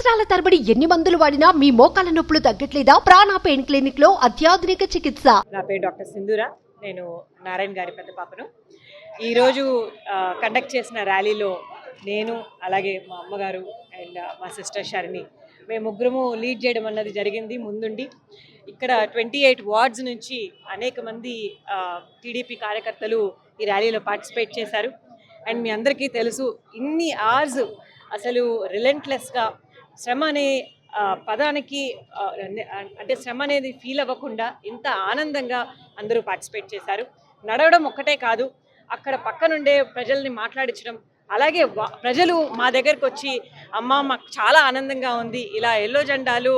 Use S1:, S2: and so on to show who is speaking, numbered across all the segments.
S1: సంవత్సరాల తరబడి ఎన్ని మందులు వాడినా మీ మోకాల నొప్పులు తగ్గట్లేదా? ప్రాణ పెయిన్ క్లినిక్ లో అత్యాధునిక చికిత్స.
S2: నా పేరు డాక్టర్ సింధూరా. నేను నారాయణ గారి పెద్ద పాపను. ఈరోజు కండక్ట్ చేసిన ర్యాలీలో నేను అలాగే మా అమ్మగారు అండ్ మా సిస్టర్ షర్ని మేము ముగ్గురము లీడ్ చేయడం అన్నది జరిగింది. ముందుండి ఇక్కడ 28 వార్డ్స్ నుంచి అనేక మంది టీడీపీ కార్యకర్తలు ఈ ర్యాలీలో పార్టిసిపేట్ చేశారు. అండ్ మీ అందరికీ తెలుసు, ఇన్ని అవర్స్ అసలు రిలెంట్లెస్గా శ్రమ అనే పదానికి అంటే శ్రమ అనేది ఫీల్ అవ్వకుండా ఇంత ఆనందంగా అందరూ పార్టిసిపేట్ చేశారు. నడవడం ఒక్కటే కాదు, అక్కడ పక్కనుండే ప్రజల్ని మాట్లాడించడం, అలాగే ప్రజలు మా దగ్గరకు వచ్చి అమ్మ మాకు చాలా ఆనందంగా ఉంది, ఇలా ఎల్లో జెండాలు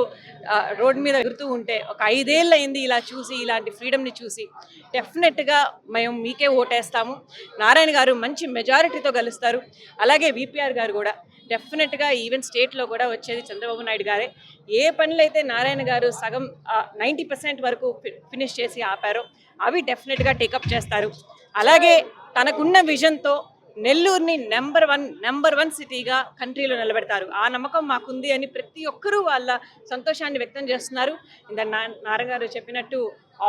S2: రోడ్డు మీద ఎగురుతూ ఉంటే ఒక 5 ఏళ్ళు అయింది ఇలా చూసి, ఇలాంటి ఫ్రీడమ్ని చూసి, డెఫినెట్గా మేము మీకే ఓటేస్తాము. నారాయణ గారు మంచి మెజారిటీతో గెలుస్తారు. అలాగే విపిఆర్ గారు కూడా డెఫినెట్గా ఈవెన్ స్టేట్లో కూడా వచ్చేది చంద్రబాబు నాయుడు గారే. ఏ పనులు అయితే నారాయణ గారు సగం 90% వరకు ఫినిష్ చేసి ఆపారో అవి డెఫినెట్గా టేకప్ చేస్తారు. అలాగే తనకున్న విజన్తో నెల్లూరుని నెంబర్ వన్ సిటీగా కంట్రీలో నిలబెడతారు. ఆ నమ్మకం మాకుంది అని ప్రతి ఒక్కరూ వాళ్ళ సంతోషాన్ని వ్యక్తం చేస్తున్నారు. ఇంత నారాయణ గారు చెప్పినట్టు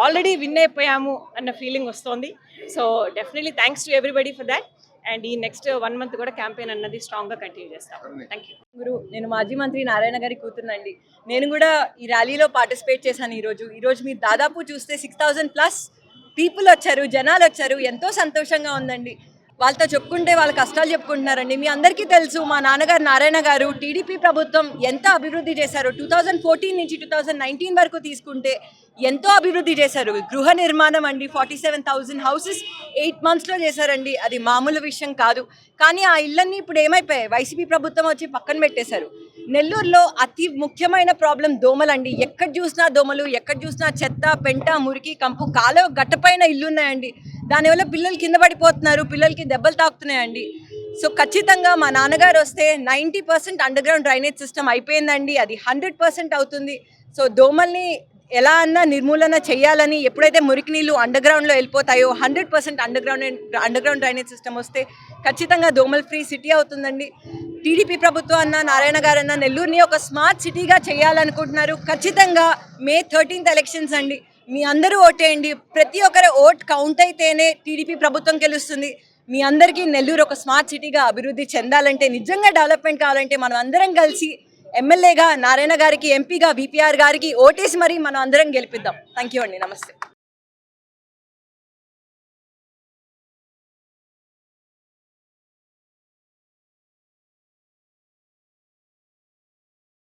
S2: ఆల్రెడీ విన్ అయిపోయాము అన్న ఫీలింగ్ వస్తుంది. So definitely thanks to everybody for that. And ఈ నెక్స్ట్ 1 మంత్ కూడా క్యాంపెయిన్ అన్నది స్ట్రాంగ్గా కంటిన్యూ చేస్తాం. Thank you.
S3: నేను మాజీ మంత్రి నారాయణ గారి కూతురునండి. నేను కూడా ఈ ర్యాలీలో పార్టిసిపేట్ చేశాను. ఈరోజు మీరు దాదాపు చూస్తే 6000+ పీపుల్ వచ్చారు, జనాలు వచ్చారు. ఎంతో సంతోషంగా ఉందండి. వాళ్ళతో చెప్పుకుంటే వాళ్ళ కష్టాలు చెప్పుకుంటున్నారండి. మీ అందరికీ తెలుసు, మా నాన్నగారు నారాయణ గారు టీడీపీ ప్రభుత్వం ఎంత అభివృద్ధి చేశారు. 2014 నుంచి 2019 వరకు తీసుకుంటే ఎంతో అభివృద్ధి చేశారు. గృహ నిర్మాణం అండి, 47,000 హౌసెస్ 8 monthsలో చేశారండి. అది మామూలు విషయం కాదు. కానీ ఆ ఇళ్ళన్నీ ఇప్పుడు ఏమైపోయాయి, వైసీపీ ప్రభుత్వం వచ్చి పక్కన పెట్టేశారు. నెల్లూరులో అతి ముఖ్యమైన ప్రాబ్లం దోమలండి. ఎక్కడ చూసినా దోమలు, ఎక్కడ చూసినా చెత్త, పెంట, మురికి, కంపు, కాలువ గట్టపైన ఇల్లున్నాయండి. దానివల్ల పిల్లలు కింద పడిపోతున్నారు, పిల్లలకి దెబ్బలు తాకుతున్నాయండి. సో ఖచ్చితంగా మా నాన్నగారు వస్తే 90% అండర్ గ్రౌండ్ డ్రైనేజ్ సిస్టమ్ అయిపోయిందండి. అది 100% అవుతుంది. సో దోమల్ని ఎలా అన్నా నిర్మూలన చేయాలని, ఎప్పుడైతే మురికి నీళ్ళు అండర్ గ్రౌండ్లో వెళ్ళిపోతాయో 100% అండర్ గ్రౌండ్ డ్రైనేజ్ సిస్టమ్ వస్తే ఖచ్చితంగా దోమల్ ఫ్రీ సిటీ అవుతుందండి. టీడీపీ ప్రభుత్వం అన్న నారాయణ గారు అన్న నెల్లూరుని ఒక స్మార్ట్ సిటీగా చేయాలనుకుంటున్నారు. ఖచ్చితంగా May 13th ఎలక్షన్స్ అండి. మీ అందరూ ఓటేయండి. ప్రతి ఒక్కరి ఓట్ కౌంట్ అయితేనే టీడీపీ ప్రభుత్వం గెలుస్తుంది. మీ అందరికీ నెల్లూరు ఒక స్మార్ట్ సిటీగా అభివృద్ధి చెందాలంటే, నిజంగా డెవలప్మెంట్ కావాలంటే మనం అందరం కలిసి ఎమ్మెల్యేగా నారాయణ గారికి, ఎంపీగా విపిఆర్ గారికి ఓటేసి మరీ మనం అందరం గెలిపిద్దాం. థ్యాంక్ యూ అండి. నమస్తే.